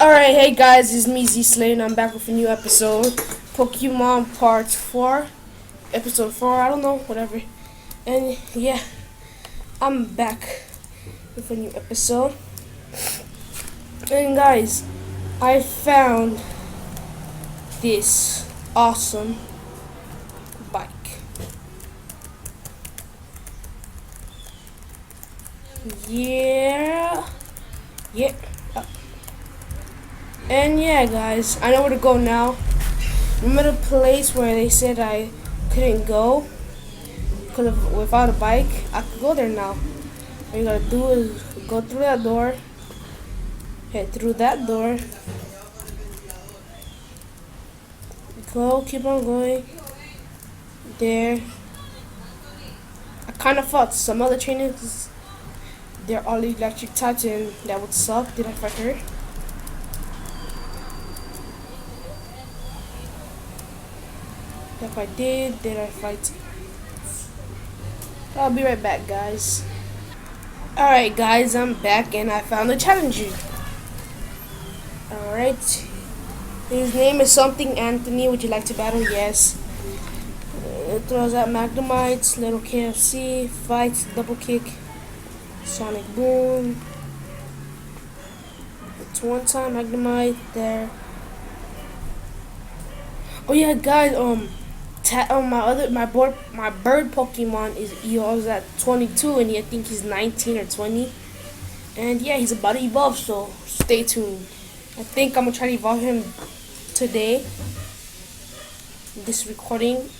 Alright, hey guys, it's me Z Slay and I'm back with a new episode. Pokemon Part 4. Episode 4, I don't know, whatever. And yeah, I'm back with a new episode. And guys, I found this awesome bike. Yeah. And yeah, guys, I know where to go now. Remember the place where they said I couldn't go because without a bike? I could go there now. All you gotta do is go through that door, head through that door, go, keep on going. There. I kind of thought some other trainers, they're all electric types and that would suck. Did I fight her? If I did I fight? I'll be right back, guys. Alright, guys, I'm back and I found a challenger. Alright. His name is something Anthony. Would you like to battle? Yes. It throws out Magnemites, little KFC, fights, double kick, Sonic Boom. It's one time Magnemite there. Oh yeah, guys, my bird Pokemon is evolves at 22, and I think he's 19 or 20. And yeah, he's about to evolve, so stay tuned. I think I'm gonna try to evolve him today. This recording,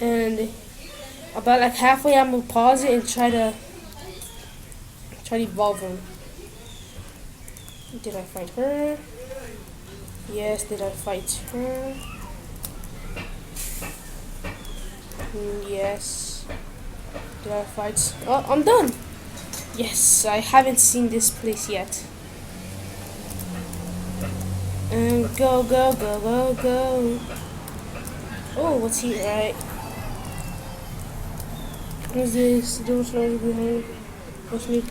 and about like halfway, I'm gonna pause it and try to evolve him. Did I fight her? Yes. Did I fight her? Yes. Did I fight? Oh, I'm done. Yes, I haven't seen this place yet. And go. Oh, what's he? Right. What's this? Those behind. What's me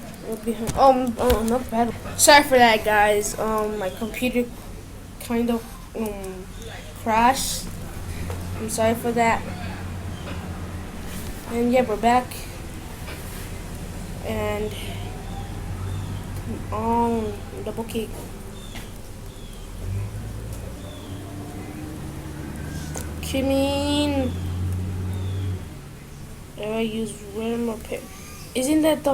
behind? Oh, not bad. Sorry for that, guys. My computer kind of crashed. I'm sorry for that. And yeah, we're back. And double kick. Kimmy. I use random or pick. Isn't that the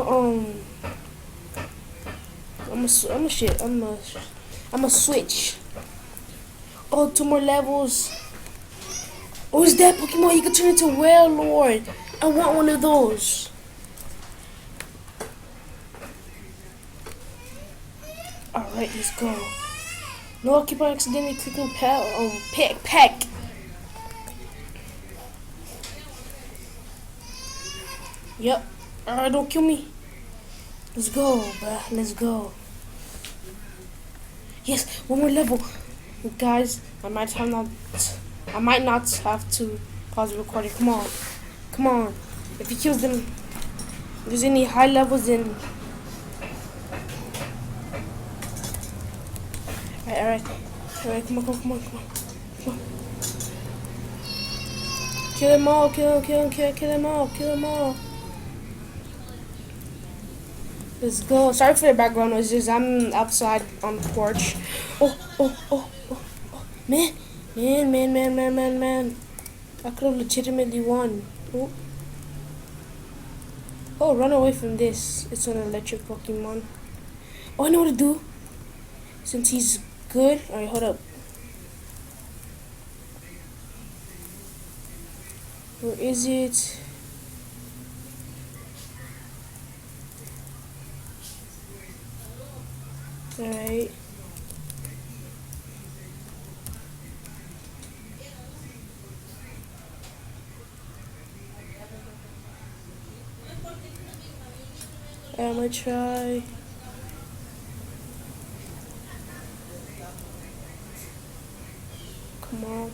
I'm a switch. Oh, 2 more levels. Oh, is that Pokemon? You can turn into Wailord. I want one of those. Alright, let's go. No, I keep on accidentally clicking peck. Yep. Alright, don't kill me. Let's go, bruh. Let's go. Yes, 1 more level. Guys, I might not have to pause the recording. Come on. If he kills them, if there's any high levels, then alright. Come on. Kill them all. Let's go. Sorry for the background noises. I'm outside on the porch. Oh. Man. I could have legitimately won. Oh, run away from this. It's an electric Pokemon. Oh, I know what to do. Since he's good. Alright, hold up. Where is it? Alright. I'm gonna try. Come on.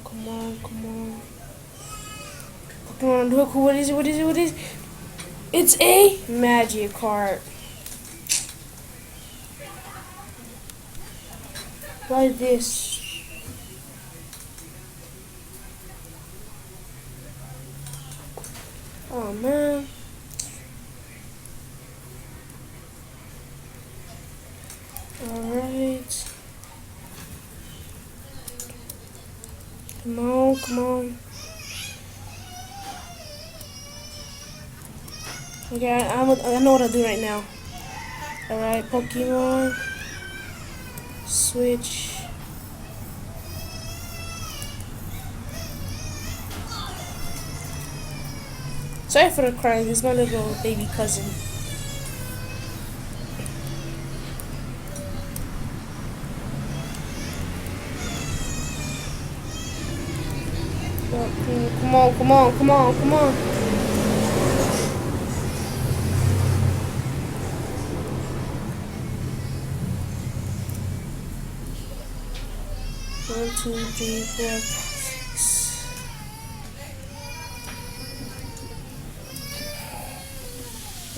Pokemon Hook, what is it? It's a Magikarp. Why this? Oh man. Alright. Come on, come on. Okay, I know what to do right now. Alright, Pokemon. Switch. Sorry for the crying, it's my little baby cousin. Come on, come on, come on, come on. One, two, three, four, five, six.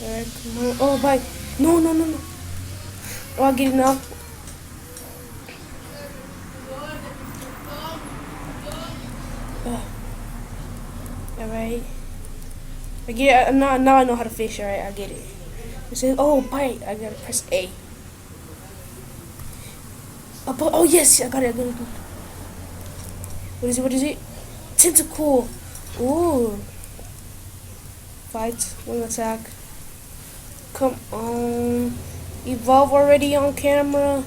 Alright, come on. Oh, bye. No, no, no, no. Oh, I get it now. Alright. I get it. Now I know how to fish. Alright, I get it. It says, oh, bite. I gotta press A. Oh, yes, I got it. I got it. What is it? What is it? Tentacle. Ooh. Fight. One attack. Come on. Evolve already on camera.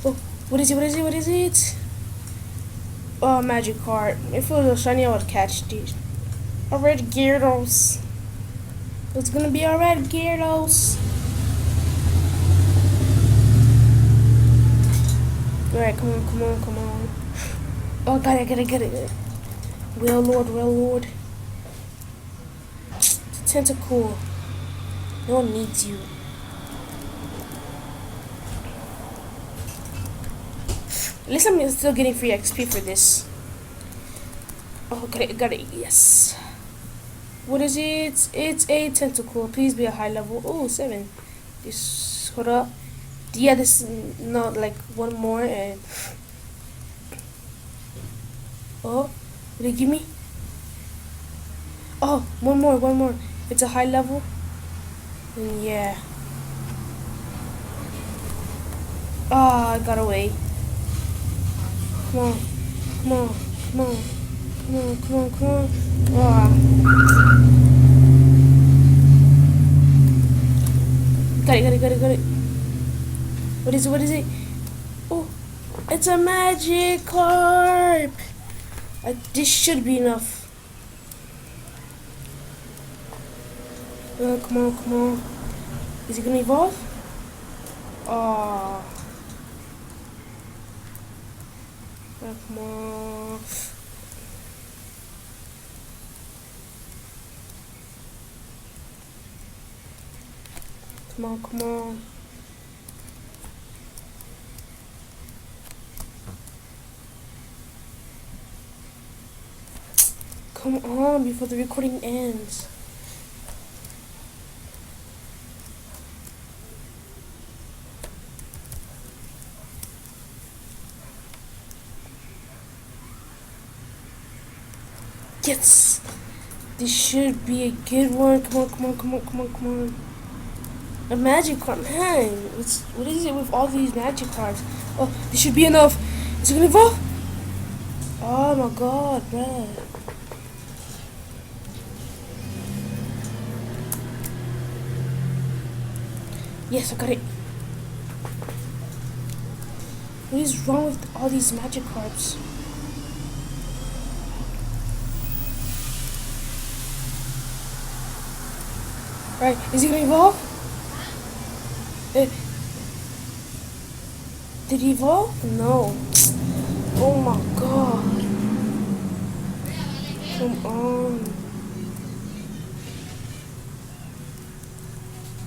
Oh, what is it? What is it? What is it? Oh, magic card. If it was a shiny, I would catch these. A red Gyarados. It's gonna be a red Gyarados. Alright, come on, come on, come on. Oh, got it, got it. Well, Lord. Tentacle. No one needs you. At least I'm still getting free XP for this. Oh, got it, yes. What is it? It's a tentacle. Please be a high level. Oh, 7. This, hold up. Yeah, this, no, like, one more and... Oh, did it give me? Oh, one more. It's a high level. And yeah. Ah, I got away. Come on. Ah. Got it. What is it? Oh, it's a Magikarp. This should be enough. Come on. Is it gonna evolve? Oh. Come on. Come on. Come on, before the recording ends. Yes! This should be a good one. Come on. A magic card, man. What is it with all these magic cards? Oh, this should be enough. Is it gonna evolve? Oh my god, man. Yes, I got it. What is wrong with all these magic cards? Right, is he gonna evolve? Did he evolve? No. Oh my god. Come on.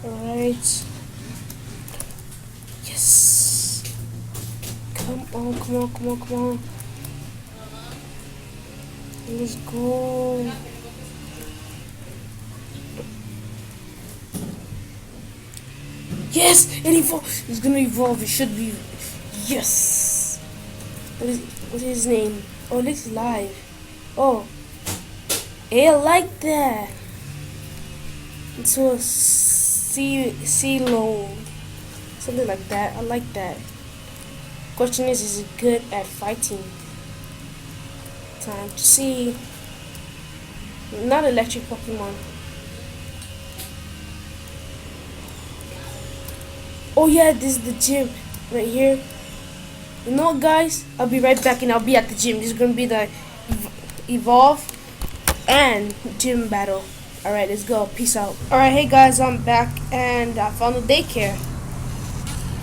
Alright. Yes. Come on. Let's go. Yes, it evolved. It's gonna evolve. It should be. Yes. What is his name? Oh, this is live. Oh, I like that. Into a sea loan, something like that. I like that. Question is it good at fighting? Time to see. Not electric Pokemon. Oh yeah, this is the gym right here. You know what, guys? I'll be right back and I'll be at the gym. This is gonna be the evolve and gym battle. Alright, let's go. Peace out. Alright, hey guys, I'm back and I found a daycare.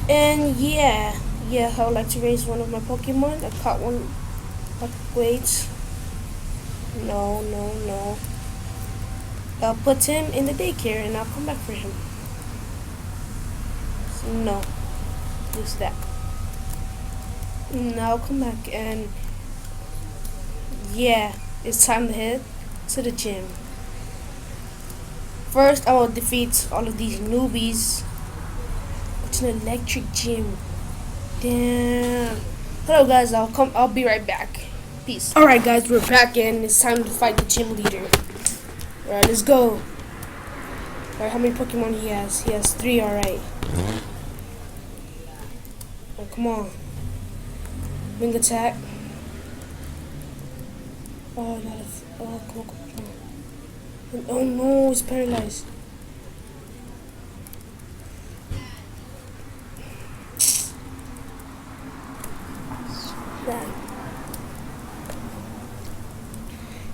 And yeah, I would like to raise one of my Pokemon. I caught one. Wait. No. I'll put him in the daycare and I'll come back for him. So, no. Just that. Now I'll come back and yeah, it's time to head to the gym. First, I will defeat all of these newbies. It's an electric gym. Damn. Hello guys, I'll be right back. Peace. Alright guys, we're back and it's time to fight the gym leader. Alright, let's go. Alright, how many Pokemon he has? He has 3, alright. Oh, come on. Wing attack. Oh, come on. Oh no, he's paralyzed. Damn.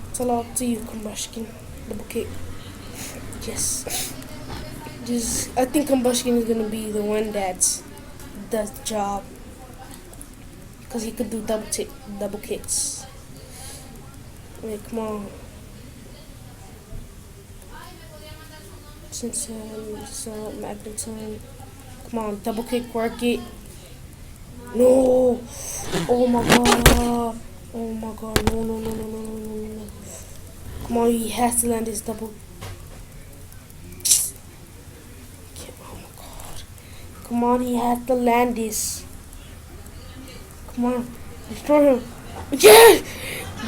It's all up to you, Combustion. Double kick. Yes. I think Combustion is gonna be the one that does the job. Because he could do double kicks. Wait, come on. Magneton. Come on, double kick, work it. No! Oh my god. Oh my god. No. Come on, he has to land this double. Oh my god. Come on, he has to land this. Come on, destroy him. Yeah!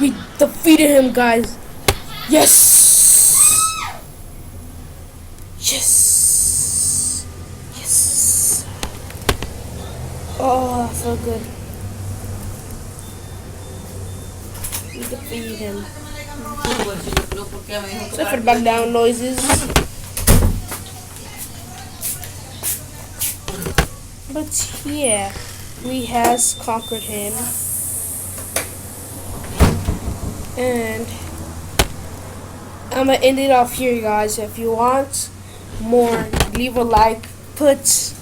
We defeated him, guys. Yes! Oh, I feel good. We defeated him. Sorry for the back down noises. But yeah, we has conquered him. And I'm gonna end it off here, guys. If you want more, leave a like, put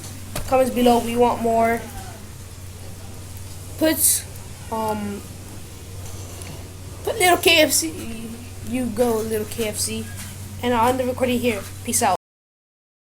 comments below we want more. Put little KFC. You go, little KFC. And I'll end the recording here. Peace out.